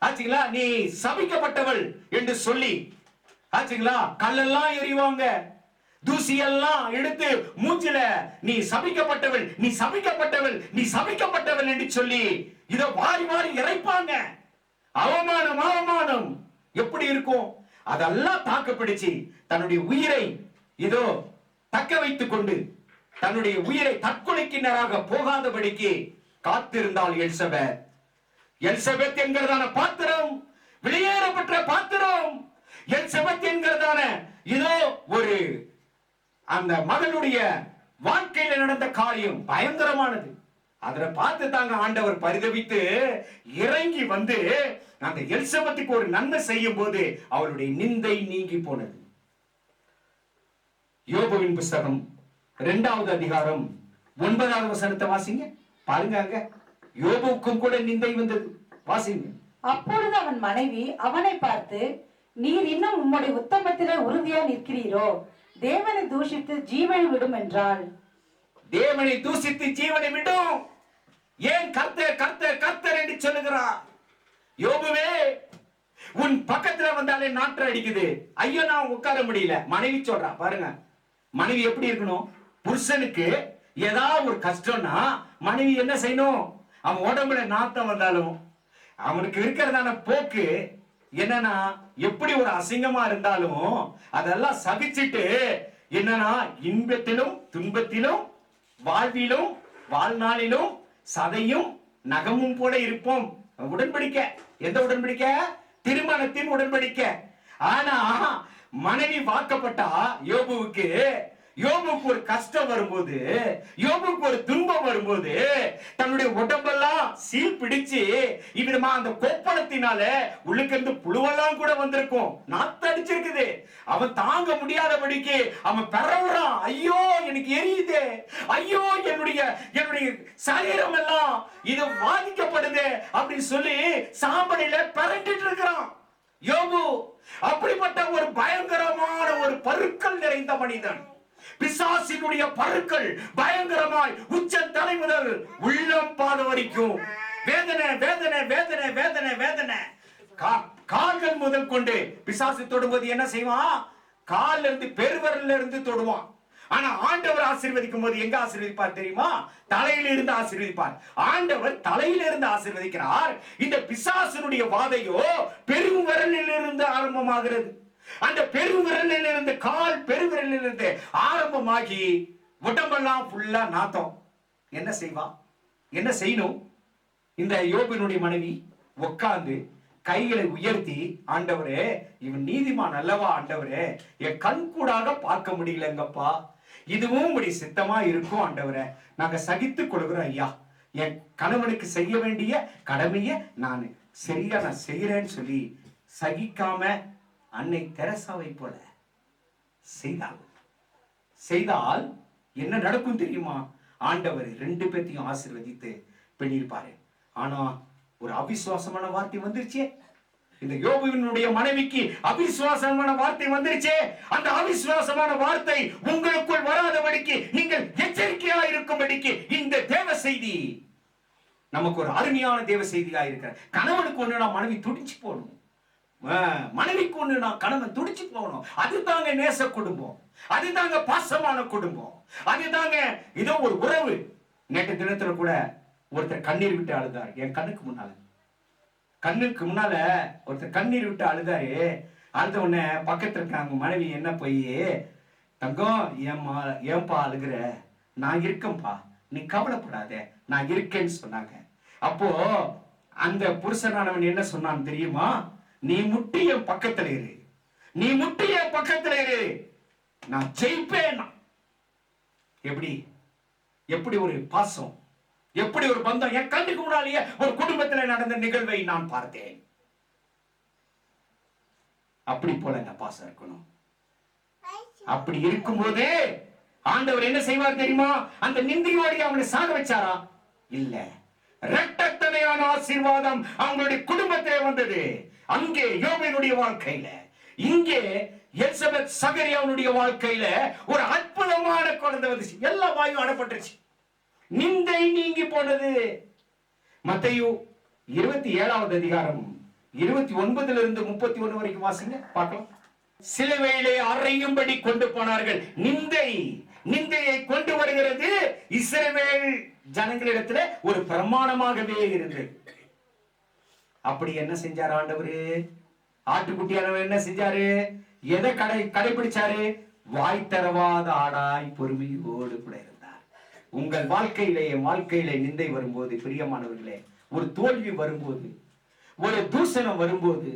ஆச்சுங்களா? நீ சபிக்கப்பட்டவள் என்று சொல்லி ஆச்சுங்களா? கல்லெல்லாம் எறிவாங்க, தூசியெல்லாம் எடுத்து மூஞ்சில நீ சபிக்கப்பட்டவள், நீ சபிக்கப்பட்டவள், நீ சபிக்கப்பட்டவள் என்று சொல்லி இத வாரி வாரி இறைப்பாங்க. அவமானம் அவமானம் எப்படி இருக்கும்? அதெல்லாம் தாக்கு பிடிச்சு தன்னுடைய உயிரை இதோ தக்க வைத்துக் கொண்டு தன்னுடைய உயிரை தற்கொலைக்கினராக போகாதபடிக்கு காத்திருந்தாள் எலிசபெத். எலிசபெத் என்கிறதான பாத்திரம், வெளியேறப்பட்ட பாத்திரம். எலிசபெத் என்கிறதான இதோ ஒரு அந்த மகளுடைய வாழ்க்கையில நடந்த காரியம் பயங்கரமானது. அதை பார்த்து தாங்க ஆண்டவர் பரிதவித்து இறங்கி வந்து அந்த எலிசபெத்துக்கு ஒரு நன்மை செய்யும் போது அவளுடைய நிந்தை நீங்கி போனது. யோபுவின் புஸ்தகம் 2வது அதிகாரம் 9வது வசனத்தை வாசிங்க. பாருங்க, யோபுவுக்கும் கூட நிந்தை வந்தது. வாசிங்க. அப்பொழுது அவன் மனைவி அவனை பார்த்து, நீர் இன்னும் உம்முடைய உத்தமத்திலே உறுதியா நிற்கிறீரோ? தேவனை தூஷித்து ஜீவனை விடும் என்றாள். தேவனை தூஷித்து ஜீவனை விடும். ஏன் கர்த்தர் கர்த்தர் கர்த்தர் என்று சொல்லுகிறார்? யோபுவே, உன் பக்கத்துல வந்தாலே நாற்று அடிக்குது, ஐயோ நான் உட்கார முடியல. மனைவி சொல்றா. பாருங்க, மனைவி எப்படி இருக்கணும்? புருஷனுக்கு ஏதாவது ஒரு கஷ்டம்னா மனைவி என்ன செய்யணும்? அவன் உடம்புல நாத்தம் வந்தாலும் அவனுக்கு இருக்கிறதான போக்கு என்னன்னா, எப்படி ஒரு அசிங்கமா இருந்தாலும் அதெல்லாம் சகிச்சுட்டு என்னன்னா, இன்பத்திலும் துன்பத்திலும் வாழ்விலும் வாழ்நாளிலும் சதையும் நகமும் போல இருப்போம். உடன்படிக்கை. எந்த உடன்படிக்கை? திருமணத்தின் உடன்படிக்கை. ஆனா மனைவி வாக்கப்பட்டா யோபுவுக்கு ஒரு கஷ்டம் வரும்போது, யோபுக்கு ஒரு துன்பம் வரும்போது தன்னுடைய உடம்பெல்லாம் சீல் பிடிச்சு இவருமா அந்த கோப்பளத்தினால உள்ளுக்கு இருந்து புழுவெல்லாம் கூட வந்திருக்கும், நாத்து அடிச்சிருக்குது. அவன் தாங்க முடியாதபடிக்கு அவன் பெறவுறான். ஐயோ எனக்கு எரியுது, ஐயோ என்னுடைய சரீரம் எல்லாம் இது பாதிக்கப்படுது அப்படின்னு சொல்லி சாம்பலில பரண்டிட்டு இருக்கிறான் யோபு. அப்படிப்பட்ட ஒரு பயங்கரமான ஒரு பருக்கள் நிறைந்த மனிதன். பிசாசினுடைய பருக்கள் பயங்கரமாய் உச்ச தலை முதல் உள்ளம் பாத வரைக்கும் வேதனை வேதனை வேதனை வேதனை வேதனை. கால்கள் முதல் கொண்டு பிசாசு தொடும்போது என்ன செய்வான்? கால்ல இருந்து பெருவரல்ல இருந்து தொடுவான். ஆனா ஆண்டவர் ஆசீர்வதிக்கும் போது எங்க ஆசீர்வதிப்பார் தெரியுமா? தலையில இருந்து ஆசீர்வதிப்பார். ஆண்டவர் தலையில இருந்து ஆசீர்வதிக்கிறார். இந்த பிசாசினுடைய வாதையோ பெருவிரலில் இருந்து ஆரம்பமாகிறது. அந்த பெருவிரலில் இருந்து, கால் பெருவிரலில் இருந்து ஆரம்பமாகி உடம்பெல்லாம் ஃபுல்லா நாத்தம். என்ன செய்வா? என்ன செய்யணும்? இந்த யோபினுடைய மனைவி உட்கார்ந்து கைகளை உயர்த்தி, ஆண்டவரே இவன் நீதிமான் அல்லவா ஆண்டவரே, என் கண் கூடாக பார்க்க முடியலங்கப்பா, இதுவும் உடைய சித்தமா இருக்கும் ஆண்டவரே, நாங்க சகித்துக் கொள்கிறோம் ஐயா, என் கணவனுக்கு செய்ய வேண்டிய கடமைய நான் சரியா நான் செய்யறேன்னு சொல்லி சகிக்காம அன்னை தெரசாவை போல செய்தால் என்ன நடக்கும் தெரியுமா? ஆண்டவர் 2 பேத்தையும் ஆசீர்வதித்து பண்ணியிருப்பாரு. ஆனா ஒரு அவிசுவாசமான வார்த்தை வந்துருச்சே. இந்த யோபுவினுடைய மனைவிக்கு அவிசுவாசமான வார்த்தை வந்துருச்சே. அந்த அவிசுவாசமான வார்த்தை உங்களுக்குள் வராதபடிக்கு நீங்கள் எச்சரிக்கையா இருக்கும்படிக்கு இந்த தேவ செய்தி நமக்கு ஒரு அருமையான தேவ செய்தியா இருக்கிற. கணவனுக்கு ஒண்ணுனா மனைவி துடிச்சு போகணும், மனைவிக்கு ஒண்ணுனா கணவன் துடிச்சு போகணும். அதுதாங்க நேச குடும்பம், அதுதாங்க பாசமான குடும்பம், அதுதாங்க இதோ ஒரு உறவு. நேற்று தினத்துல கூட ஒருத்தர் கண்ணீர் விட்டு அழுதார். என் கண்ணுக்கு முன்னால ஒருத்தர் கண்ணீர் விட்டு அழுதாரு. அழுத உடனே பக்கத்துல இருக்காங்க மனைவி என்ன போய், தங்கம் ஏன்பா அழுகுற, நான் இருக்கேன்பா, நீ கவலைப்படாத, நான் இருக்கேன்னு சொன்னாங்க. அப்போ அந்த புருஷனானவன் என்ன சொன்னான் தெரியுமா? நீ முட்டி என் பக்கத்துல இரு, நீ முட்டி என் பக்கத்துல இரு, நான் ஜெயிப்பேன். எப்படி ஒரு பாசம், எப்படி ஒரு பந்தம். என் கண்ணுக்கு முன்னாலேயே ஒரு குடும்பத்தில் நடந்த நிகழ்வை நான் பார்த்தேன். அப்படி போல இந்த பாசம் இருக்கணும். அப்படி இருக்கும்போது ஆண்டவர் என்ன செய்வார் தெரியுமா? அந்த நிந்தையோடு அவனை சாக வச்சாரா? இல்ல. இரட்டத்தனையான ஆசீர்வாதம் அவங்களுடைய குடும்பத்திலே வந்தது. அங்கே யோபேனுடைய வாழ்க்கையில, இங்கே எலிசபெத் சகரியாவுடைய வாழ்க்கையில ஒரு அற்புதமான குழந்தை வந்துச்சு. எல்லா வாயும் அடப்பட்டுருச்சு. நிந்தை நீங்கி போனது. மத்தேயு 27வது அதிகாரம் 29 இருந்து 31 வரைக்கும் வாசிங்க பார்க்கலாம். சிலுவையிலே அறையும்படி கொண்டு போனார்கள். நிந்தையை கொண்டு வருகிறது இஸ்ரவேல் ஜனங்களிடத்துல ஒரு பிரமாணமாகவே இருந்தது. அப்படி என்ன செஞ்சார் ஆண்டவரு? ஆட்டுக்குட்டியானவர் என்ன செஞ்சாரு? எதை கடைபிடிச்சாரு? வாய் தரவாத ஆடாய் பொறுமையோடு கூட இருந்தார். உங்கள் வாழ்க்கையிலே, என் வாழ்க்கையிலே நிந்தை வரும்போது, பிரியமானவர்களே, ஒரு தோல்வி வரும்போது, ஒரு தூசணம் வரும்போது,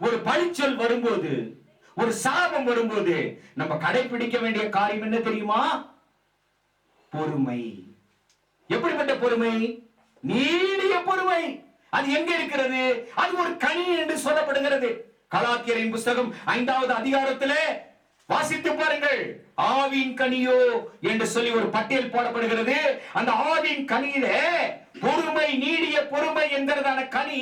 ஒரு பழிச்சொல் வரும்போது, ஒரு சாபம் வரும்போது, நம்ம கடைபிடிக்க வேண்டிய காரியம் என்ன தெரியுமா? பொறுமை. எப்படிப்பட்ட பொறுமை? நீடிய பொறுமை. அது எங்க இருக்கிறது? அது ஒரு கனி என்று சொல்லப்படுகிறது. கலாத்தியரின் புஸ்தகம் 5வது அதிகாரத்திலே வாசித்து பாருங்கள். ஆவின் கனியோ என்று சொல்லி ஒரு பட்டியல் போடப்படுகிறது. அந்த ஆவின் கனியிலே பொறுமை, நீடிய பொறுமை என்கிறதான கனி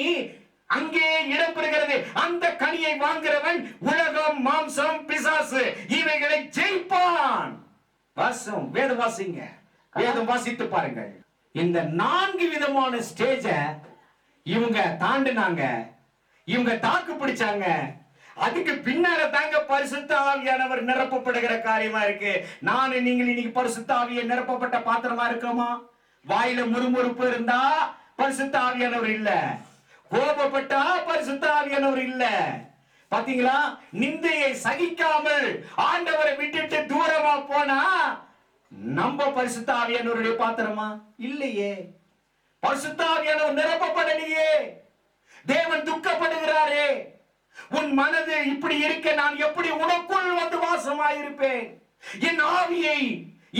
அங்கே இடம்பெறுகிறது. அந்த கனியை வாங்குறவன் உலகம், மாம்சம், பிசாசு இவைகளை ஜெயிப்பான். வேதம் வாசிங்க, வேதம் வாசித்து பாருங்கள். இந்த 4 விதமான ஸ்டேஜ இவங்க தாண்டினாங்க, இவங்க தாக்கு பிடிச்சாங்க. அதுக்கு பின்னால தாங்க பரிசுத்த ஆவியானவர் நிரப்பப்படுகிற காரியமா இருக்கு. நானும் நீங்கள் இன்னைக்கு பரிசுத்த ஆவியை நிரப்பப்பட்ட பாத்திரமா இருக்கோமா? வாயில முறுமுறுப்பு இருந்தா பரிசுத்த ஆவியானவர் இல்ல. கோபப்பட்டா பரிசுத்த ஆவியானவர் இல்ல. பாத்தீங்களா? நிந்தையை சகிக்காமல் ஆண்டவரை விட்டுட்டு தூரமா போனா நம்ம பரிசுத்த ஆவியானவருடைய பாத்திரமா? இல்லையே. பரிசுத்த ஆவியானவர் நிரப்பப்படலையே. தேவன் துக்கப்படுகிறாரே. உன் மனது இப்படி இருக்க நான் எப்படி உனக்குள் வந்து வாசமாயிருப்பேன்? என் ஆவியை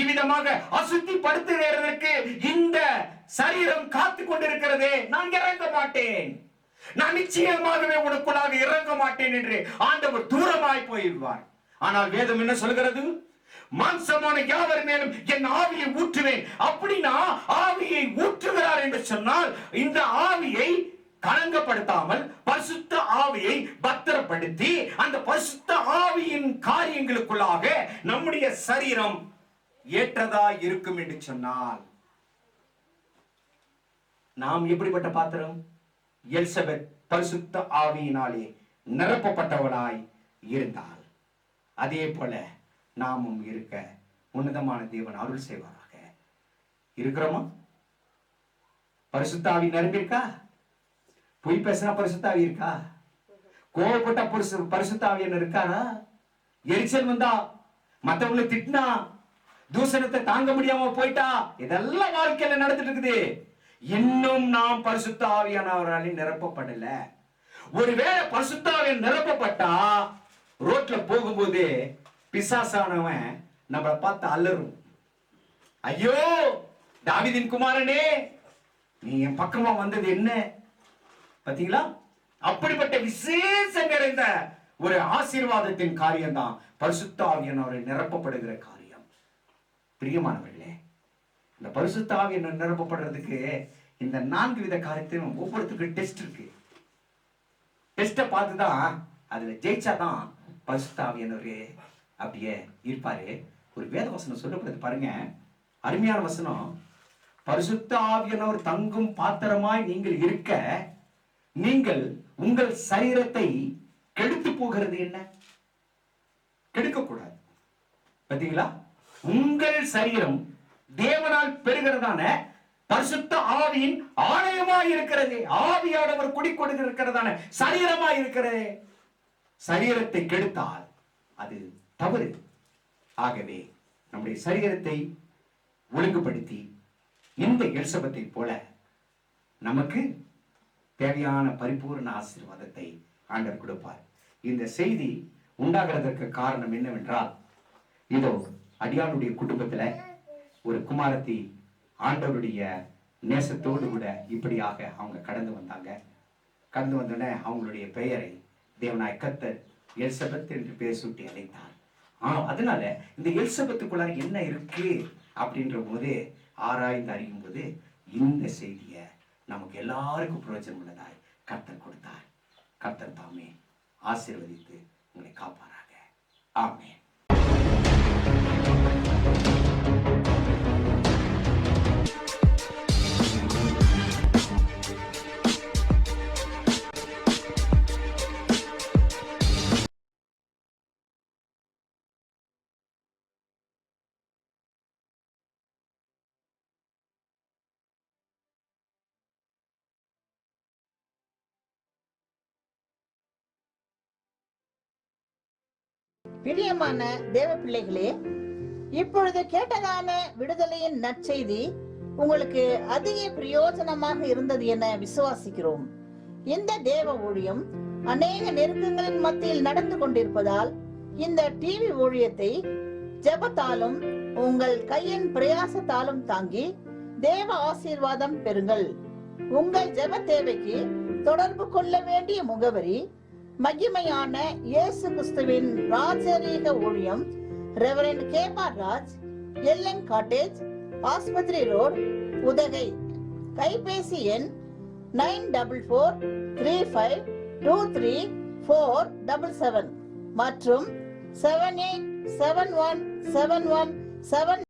இவ்விதமாக அசுத்திப்படுத்துகிறதற்கு இந்த சரீரம் காத்து கொண்டிருக்கிறதே, நான் இறங்க மாட்டேன். நான் நிச்சயமாகவே உனக்குள்ளாக இறங்க மாட்டேன் என்று ஆண்டவர் தூரமாய் போயிடுவார். ஆனால் வேதம் என்ன சொல்கிறது? மாம்சமான யாவர் மேலும் என் ஆவியை ஊற்றுவேன். அப்படின்னா ஆவியை ஊற்றுகிறார் என்று சொன்னால் இந்த ஆவியை களங்கப்படுத்தாமல் பரிசுத்த ஆவியை பத்திரப்படுத்தி அந்த பரிசுத்த ஆவியின் காரியங்களுக்குள்ளாக நம்முடைய சரீரம் ஏற்றதா இருக்கும் என்று சொன்னால் நாம் எப்படிப்பட்ட பாத்திரம்? எலிசபெத் பரிசுத்த ஆவியினாலே நிரப்பப்பட்டவளாய் இருந்தால் அதே போல நாமும் இருக்க உன்னதமான தேவன் அருள் செய்வாராக. இருக்கிறோமா? பரிசுத்த ஆவி நிரம்பியிருக்கா? பொய் பேசினா பரிசுத்த ஆவி இருக்கா? கோவப்பட்ட பரிசுத்த ஆவியன் இருக்காரா? எரிச்சல் வந்தா, மத்தவங்களை திட்டினா, தூசணத்தை தாங்க முடியாம போயிட்டா, இதெல்லாம் வாழ்க்கையில நடந்துட்டு இருக்குது. இன்னும் நாம் பரிசுத்த ஆவியானவரால் நிரப்பப்படல. ஒருவேளை பரிசுத்த ஆவியான் நிரப்பப்பட்டா ரோட்ல போகும்போது பிசாசானவன் நம்மளை பார்த்து அலறும். ஐயோ தாவீதின் குமாரனே, நீ என் பக்கமா வந்தது என்ன? பாத்தீங்களா? அப்படிப்பட்ட விசேஷம் நிறைந்த ஒரு ஆசீர்வாதத்தின் காரியம் தான் பரிசுத்த ஆவியானவரை நிரப்பப்படுகிற காரியம். பிரியமானவர்களே, இந்த பரிசுத்த ஆவியானவர் நிரப்பப்படுறதுக்கு இந்த 4 வித காரியத்தையும் ஒவ்வொருத்தருக்கும் டெஸ்ட் இருக்கு. டெஸ்ட பார்த்துதான் அதுல ஜெயிச்சாதான் பரிசுத்த ஆவியானவரே அப்படியே இருப்பாரு. ஒரு வேத வசனம் சொல்லப்படுது பாருங்க, அருமையான வசனம். பரிசுத்த ஆவியானவர் தங்கும் பாத்திரமாய் நீங்கள் இருக்க நீங்கள் உங்கள் சரீரத்தை கெடுத்து போகிறது என்ன? கெடுக்க கூடாது. பாத்தீங்களா? உங்கள் சரீரம் தேவனால் பெறுகிறதான பரிசுத்த ஆவியின் ஆலயமாய் இருக்கிறது. ஆவியானவர் குடிக்கொடுக்கிறதான சரீரமாய் இருக்கிறது. சரீரத்தை கெடுத்தால் அது தவறு. ஆகவே நம்முடைய சரீரத்தை ஒழுங்குபடுத்தி இந்த எலிசபெத்தை போல நமக்கு தேவையான பரிபூர்ண ஆசீர்வாதத்தை ஆண்டவர் கொடுப்பார். இந்த செய்தி உண்டாகிறதற்கு காரணம் என்னவென்றால், இதோ அடியானுடைய குடும்பத்துல ஒரு குமாரத்தி ஆண்டவருடைய நேசத்தோடு கூட இப்படியாக அவங்க கடந்து வந்தாங்க. கடந்து வந்தோடனே அவங்களுடைய பெயரை தேவனாய் கர்த்தர் எலிசபெத் என்று பெயர் சூட்டி அழைத்தார். அதனால இந்த எலிசபெத்துக்குள்ளார என்ன இருக்கு அப்படின்ற போது ஆராய்ந்து அறியும் போது இந்த செய்தியை நமக்கு எல்லாருக்கும் பிரயோஜனம் உள்ளதாய் கர்த்தர் கொடுத்தார். கர்த்தர் தாமே ஆசீர்வதித்து உங்களை காப்பாராக. ஆமென். பிரியமான தேவ பிள்ளைகளே, இப்பொழுது கேட்டதான விடுதலையின் நற்செய்தி உங்களுக்கு அதிக பிரயோஜனமாக இருந்தது என விசுவாசிக்கிறோம். இந்த தேவ ஊழியம் அநேக நெருக்கங்களின் மத்தியில் நடந்து கொண்டிருப்பதால் இந்த டிவி ஊழியத்தை ஜெபத்தாலும் உங்கள் கையின் பிரயாசத்தாலும் தாங்கி தேவ ஆசீர்வாதம் பெறுங்கள். உங்கள் ஜெப தேவைக்கு தொடர்பு கொள்ள வேண்டிய முகவரி மகிமையான இயேசு கிறிஸ்துவின் ராஜரீக ஊழியம், ரெவரண்ட் கேபா ராஜ், எல்என் காட்டேஜ், ஆஸ்பத்திரி ரோட், உதகை. கைபேசி எண் 9435234477 மற்றும் 78717177